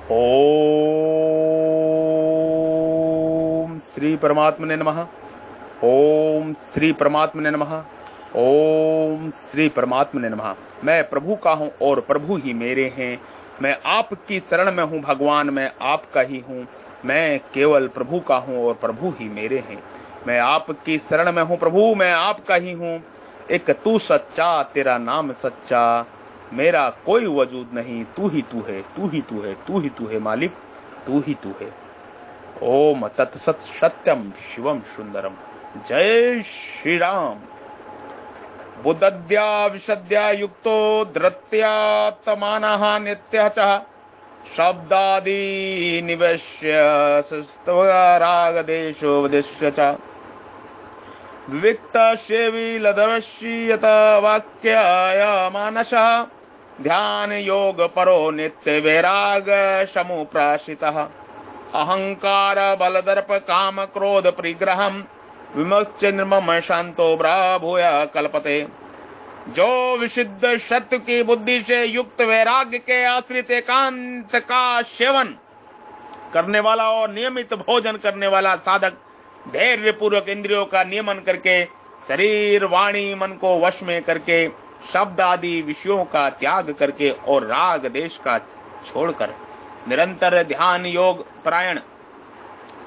ओम श्री परमात्मने नमः। ओम श्री परमात्मने नमः। ओम श्री परमात्मने नमः। मैं प्रभु का हूं और प्रभु ही मेरे हैं। मैं आपकी शरण में हूं भगवान, मैं आपका ही हूं। मैं केवल प्रभु का हूं और प्रभु ही मेरे हैं। मैं आपकी शरण में हूं प्रभु, मैं आपका ही हूं। एक तू सच्चा, तेरा नाम सच्चा, मेरा कोई वजूद नहीं, तू ही तू है, तू ही तू है, तू ही तू है मालिक, तू ही तू है। ओम तत्सत सत्यम शिवम सुंदरम। जय श्री राम। बुद्धद्या विशद्या युक्तो धृत्या तमानः नित्यः च शब्दादि निवेश्य रागदेशो वदिष्य च विविक्त सेवी लदवशीयत वाक्याय मानसः ध्यान योग परो नित्य वैराग समुप्राशितः अहंकार बलदर्प काम क्रोध परिग्रहम विमुच्य निर्मम शांतो ब्राभूय कल्पते। जो विशुद्ध सत्य की बुद्धि से युक्त वैराग्य के आश्रित एकांत का सेवन करने वाला और नियमित भोजन करने वाला साधक धैर्य पूर्वक इंद्रियों का नियमन करके शरीर वाणी मन को वश में करके शब्द आदि विषयों का त्याग करके और राग देश का छोड़कर निरंतर ध्यान योग परायण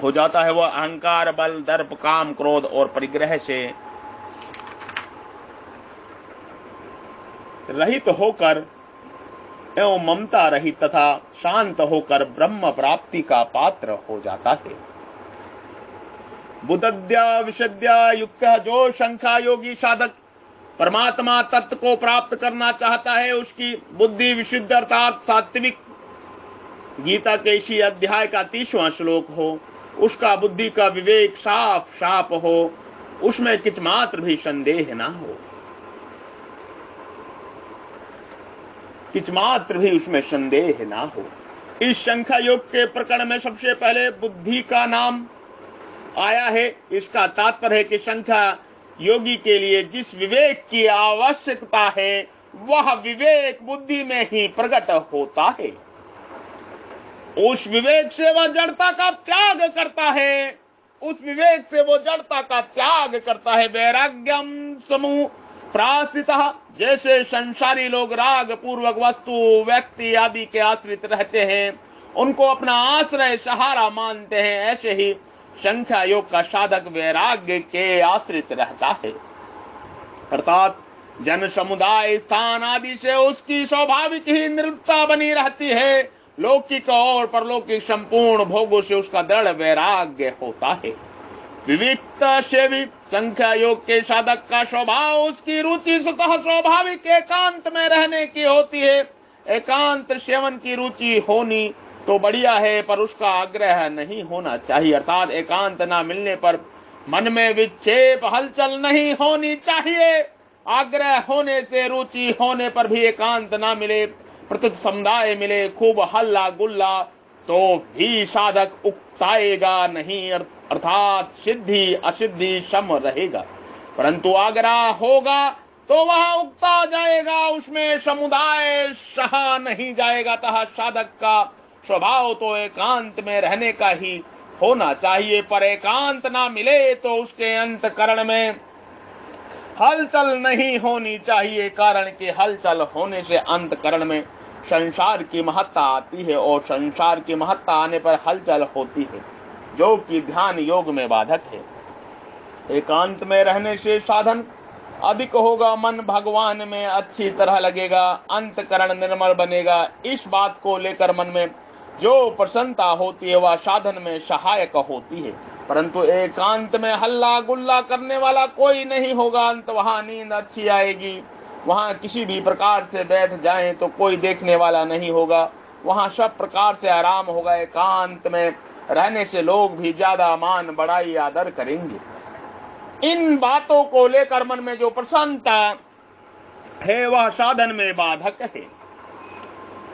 हो जाता है, वह अहंकार बल दर्प काम क्रोध और परिग्रह से रहित होकर एवं ममता रहित तथा शांत होकर ब्रह्म प्राप्ति का पात्र हो जाता है। बुद्धद्या विशद्या युक्त जो शंखा योगी साधक परमात्मा तत्व को प्राप्त करना चाहता है, उसकी बुद्धि विशुद्ध अर्थात सात्विक गीता के इसी अध्याय का 30वां श्लोक हो, उसका बुद्धि का विवेक साफ साफ हो, उसमें किंच मात्र भी संदेह ना हो, किंच मात्र भी उसमें संदेह ना हो। इस शंखा योग के प्रकरण में सबसे पहले बुद्धि का नाम आया है। इसका तात्पर्य है कि शंखा योगी के लिए जिस विवेक की आवश्यकता है वह विवेक बुद्धि में ही प्रकट होता है। उस विवेक से वह जड़ता का त्याग करता है, उस विवेक से वो जड़ता का त्याग करता है। वैराग्यम समूह प्रासितः, जैसे संसारी लोग राग पूर्वक वस्तु व्यक्ति आदि के आश्रित रहते हैं, उनको अपना आश्रय सहारा मानते हैं, ऐसे ही संख्या योग का साधक वैराग्य के आश्रित रहता है। अर्थात जन समुदाय स्थान आदि से उसकी स्वाभाविक ही निर्लिप्तता बनी रहती है। लौकिक और परलौकिक संपूर्ण भोगों से उसका दृढ़ वैराग्य होता है। विविक्त सेवी संख्या योग के साधक का स्वभाव, उसकी रुचि स्वतः स्वाभाविक एकांत में रहने की होती है। एकांत सेवन की रुचि होनी तो बढ़िया है, पर उसका आग्रह नहीं होना चाहिए। अर्थात एकांत ना मिलने पर मन में विक्षेप हलचल नहीं होनी चाहिए। आग्रह होने से, रुचि होने पर भी एकांत ना मिले, प्रत्यक्ष समुदाय मिले, खूब हल्ला गुल्ला, तो भी साधक उकताएगा नहीं, अर्थात सिद्धि असिद्धि सम रहेगा। परंतु आग्रह होगा तो वह उकता जाएगा, उसमें समुदाय सहा नहीं जाएगा। तथा साधक का स्वभाव तो एकांत में रहने का ही होना चाहिए, पर एकांत ना मिले तो उसके अंतकरण में हलचल नहीं होनी चाहिए। कारण कि हलचल होने से अंतकरण में संसार की महत्ता आती है, और संसार की महत्ता आने पर हलचल होती है, जो कि ध्यान योग में बाधक है। एकांत में रहने से साधन अधिक होगा, मन भगवान में अच्छी तरह लगेगा, अंतकरण निर्मल बनेगा। इस बात को लेकर मन में जो प्रसन्नता होती है वह साधन में सहायक होती है। परंतु एकांत में हल्ला गुल्ला करने वाला कोई नहीं होगा, अंत वहां नींद अच्छी आएगी। वहां किसी भी प्रकार से बैठ जाएं तो कोई देखने वाला नहीं होगा, वहां सब प्रकार से आराम होगा। एकांत में रहने से लोग भी ज्यादा मान बड़ाई आदर करेंगे। इन बातों को लेकर मन में जो प्रसन्नता है वह साधन में बाधक है,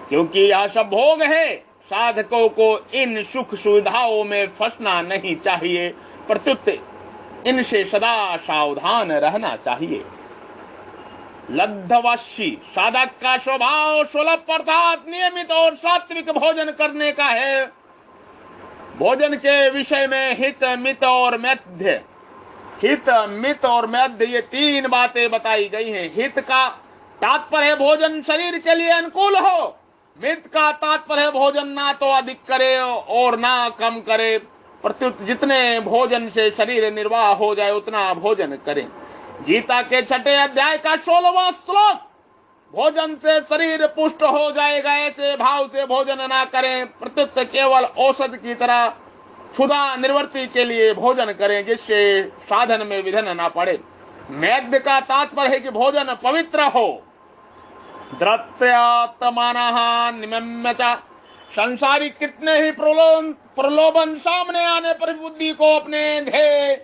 क्योंकि यह सब भोग है। साधकों को इन सुख सुविधाओं में फंसना नहीं चाहिए, प्रत्युत इनसे सदा सावधान रहना चाहिए। लब्धवशी साधक का स्वभाव सुलभ अर्थात नियमित और सात्विक भोजन करने का है। भोजन के विषय में हित मित और मध्य, हित मित और मध्य ये तीन बातें बताई गई हैं। हित का तात्पर्य भोजन शरीर के लिए अनुकूल हो, मित का तात्पर्य भोजन ना तो अधिक करे और ना कम करे, प्रत्युत जितने भोजन से शरीर निर्वाह हो जाए उतना भोजन करें। गीता के 6 अध्याय का 16वां श्लोक, भोजन से शरीर पुष्ट हो जाएगा ऐसे भाव से भोजन ना करें, प्रत्युत केवल औषध की तरह क्षुधा निवृत्ति के लिए भोजन करें जिससे साधन में विघ्न ना पड़े। मैद्य का तात्पर्य है कि भोजन पवित्र हो। द्रत्यात्मानः निमम्यच, संसारिक कितने ही प्रलोभन सामने आने पर बुद्धि को अपने ध्येय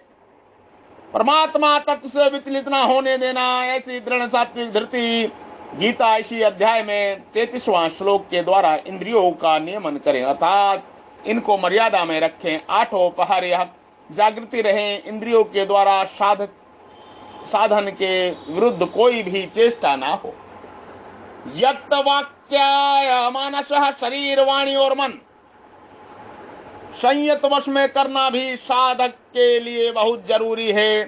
परमात्मा तत्व से विचलित न होने देना, ऐसी दृढ़ सात्विक धृति। गीता इसी अध्याय में 33वां श्लोक के द्वारा इंद्रियों का नियमन करें अर्थात इनको मर्यादा में रखें। 8 पहर यह जागृति रहे, इंद्रियों के द्वारा साधन के विरुद्ध कोई भी चेष्टा ना हो। यत् वाक्याय मानसः, शरीर वाणी और मन संयत वश में करना भी साधक के लिए बहुत जरूरी है।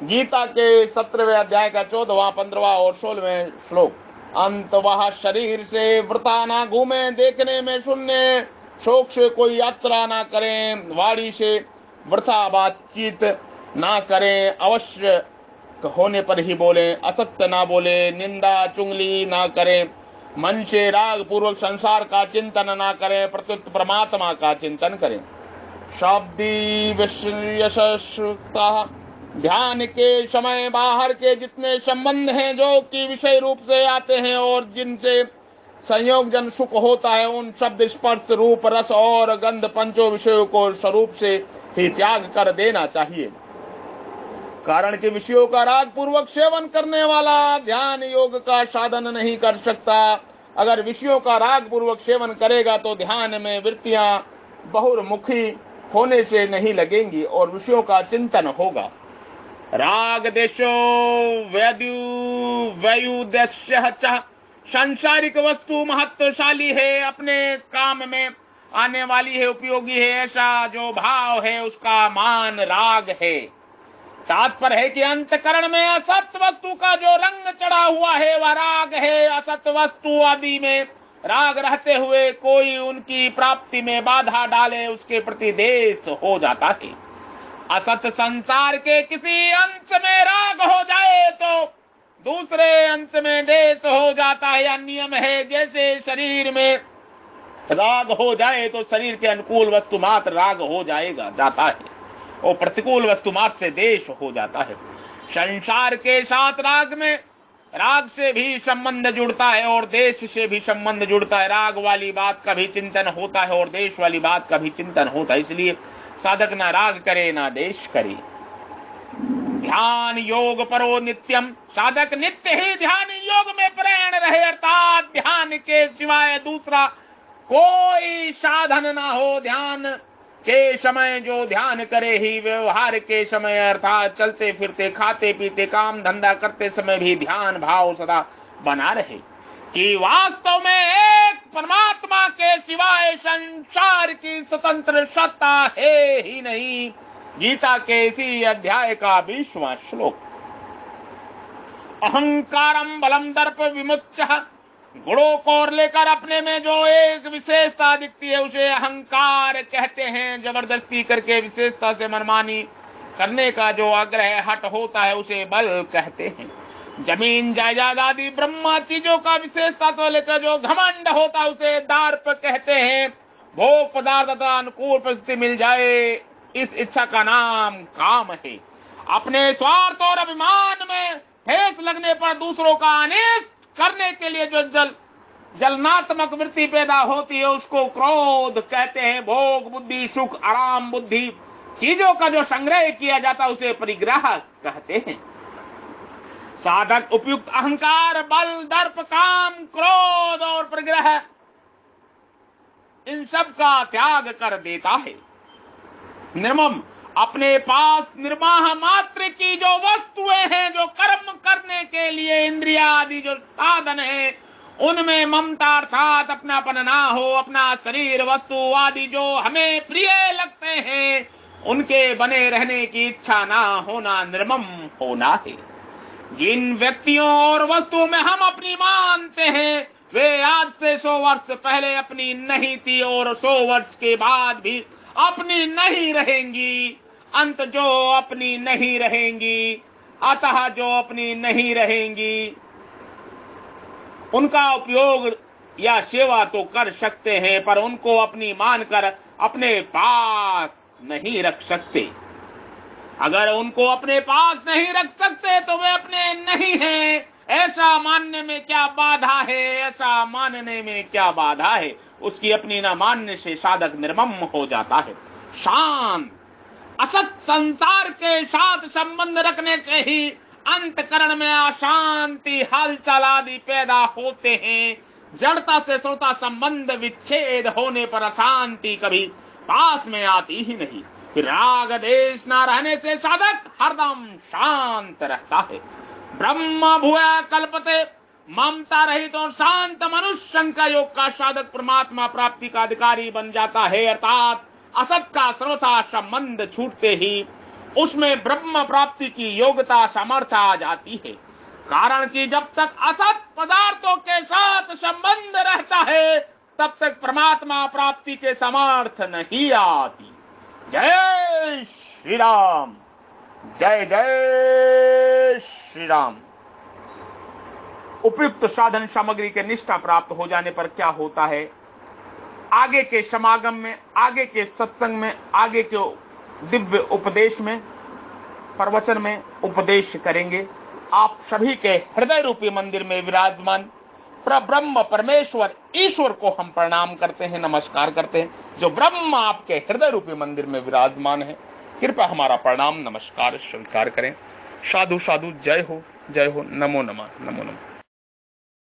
गीता के 17वें अध्याय का 14वां 15वां और 16वें श्लोक, अंत वह शरीर से वृथा ना घूमे, देखने में सुनने शौक से कोई यात्रा ना करें, वाणी से वृथा बातचीत ना करें, अवश्य होने पर ही बोले, असत्य ना बोले, निंदा चुगली ना करें, मन से राग पूर्वक संसार का चिंतन ना करें, प्रत्युत परमात्मा का चिंतन करें। शब्दी विषयसुक्ता, ध्यान के समय बाहर के जितने संबंध हैं जो कि विषय रूप से आते हैं और जिनसे संयोग जन सुख होता है, उन शब्द स्पर्श रूप रस और गंध पंचों विषयों को स्वरूप से ही त्याग कर देना चाहिए। कारण कि विषयों का राग पूर्वक सेवन करने वाला ध्यान योग का साधन नहीं कर सकता। अगर विषयों का राग पूर्वक सेवन करेगा तो ध्यान में वृत्तियां बहुर्मुखी होने से नहीं लगेंगी और विषयों का चिंतन होगा। राग देशो वैयुदस्य च, सांसारिक वस्तु महत्वशाली है, अपने काम में आने वाली है, उपयोगी है, ऐसा जो भाव है उसका मान राग है। तात्पर्य है कि अंतकरण में असत वस्तु का जो रंग चढ़ा हुआ है वह राग है। असत वस्तु आदि में राग रहते हुए कोई उनकी प्राप्ति में बाधा डाले उसके प्रति देश हो जाता है। असत संसार के किसी अंश में राग हो जाए तो दूसरे अंश में देश हो जाता है। यह नियम है। जैसे शरीर में राग हो जाए तो शरीर के अनुकूल वस्तु मात्र राग हो जाता है और प्रतिकूल वस्तु मात्र से देश हो जाता है। संसार के साथ राग से भी संबंध जुड़ता है और देश से भी संबंध जुड़ता है। राग वाली बात का भी चिंतन होता है और देश वाली बात का भी चिंतन होता है। इसलिए साधक ना राग करे ना देश करे। ध्यान योग परो नित्यम, साधक नित्य ही ध्यान योग में प्रयाण रहे अर्थात ध्यान के सिवाय दूसरा कोई साधन ना हो। ध्यान के समय जो ध्यान करे ही व्यवहार के समय अर्थात चलते फिरते खाते पीते काम धंधा करते समय भी ध्यान भाव सदा बना रहे कि वास्तव में एक परमात्मा के सिवाय संसार की स्वतंत्र सत्ता है ही नहीं। गीता के इसी अध्याय का 20वां श्लोक, अहंकारम बलम दर्प विमुच्य, गुणों को लेकर अपने में जो एक विशेषता दिखती है उसे अहंकार कहते हैं। जबरदस्ती करके विशेषता से मनमानी करने का जो आग्रह हट होता है उसे बल कहते हैं। जमीन जायदाद आदि ब्रह्मा चीजों का विशेषता को लेकर जो घमंड होता है उसे दार्प कहते हैं। भोग पदार्थ तथा अनुकूल परिस्थिति मिल जाए इस इच्छा का नाम काम है। अपने स्वार्थ और अभिमान में ठेस लगने पर दूसरों का अनिष्ट करने के लिए जो जलनात्मक वृत्ति पैदा होती है उसको क्रोध कहते हैं। भोग बुद्धि सुख आराम बुद्धि चीजों का जो संग्रह किया जाता है उसे परिग्रह कहते हैं। साधक उपयुक्त अहंकार बल दर्प काम क्रोध और परिग्रह इन सब का त्याग कर देता है। निर्मम अपने पास निर्वाह मात्र की जो वस्तुएं हैं, जो कर्म करने के लिए इंद्रिया आदि जो साधन है, उनमें ममता अर्थात अपनापन ना हो, अपना शरीर वस्तु आदि जो हमें प्रिय लगते हैं उनके बने रहने की इच्छा ना होना निर्मम होना है। जिन व्यक्तियों और वस्तुओं में हम अपनी मानते हैं वे आज से 100 वर्ष पहले अपनी नहीं थी और 100 वर्ष के बाद भी अपनी नहीं रहेंगी। अंत जो अपनी नहीं रहेंगी, अतः जो अपनी नहीं रहेंगी उनका उपयोग या सेवा तो कर सकते हैं, पर उनको अपनी मानकर अपने पास नहीं रख सकते। अगर उनको अपने पास नहीं रख सकते तो वे अपने नहीं हैं, ऐसा मानने में क्या बाधा है? ऐसा मानने में क्या बाधा है? उसकी अपनी न मानने से साधक निर्मम हो जाता है। शांत असत संसार के साथ संबंध रखने से ही अंतकरण में अशांति हलचल आदि पैदा होते हैं। जड़ता से श्रोता संबंध विच्छेद होने पर अशांति कभी पास में आती ही नहीं। फिर राग देश न रहने से साधक हरदम शांत रहता है। ब्रह्म भूया कल्पते, ममता रहित और शांत मनुष्य शंका योग का साधक परमात्मा प्राप्ति का अधिकारी बन जाता है। अर्थात असत का श्रोता संबंध छूटते ही उसमें ब्रह्म प्राप्ति की योग्यता सामर्थ्य आ जाती है। कारण कि जब तक असत पदार्थों के साथ संबंध रहता है तब तक परमात्मा प्राप्ति के सामर्थ्य नहीं आती। जय श्री राम, जय जय श्री राम। उपयुक्त साधन सामग्री के निष्ठा प्राप्त हो जाने पर क्या होता है? आगे के समागम में, आगे के सत्संग में, आगे के दिव्य उपदेश में, प्रवचन में उपदेश करेंगे। आप सभी के हृदय रूपी मंदिर में विराजमान ब्रह्म परमेश्वर ईश्वर को हम प्रणाम करते हैं, नमस्कार करते हैं। जो ब्रह्म आपके हृदय रूपी मंदिर में विराजमान है, कृपया हमारा प्रणाम नमस्कार स्वीकार करें। साधु साधु, जय हो, नमो नमः, नमो नमः।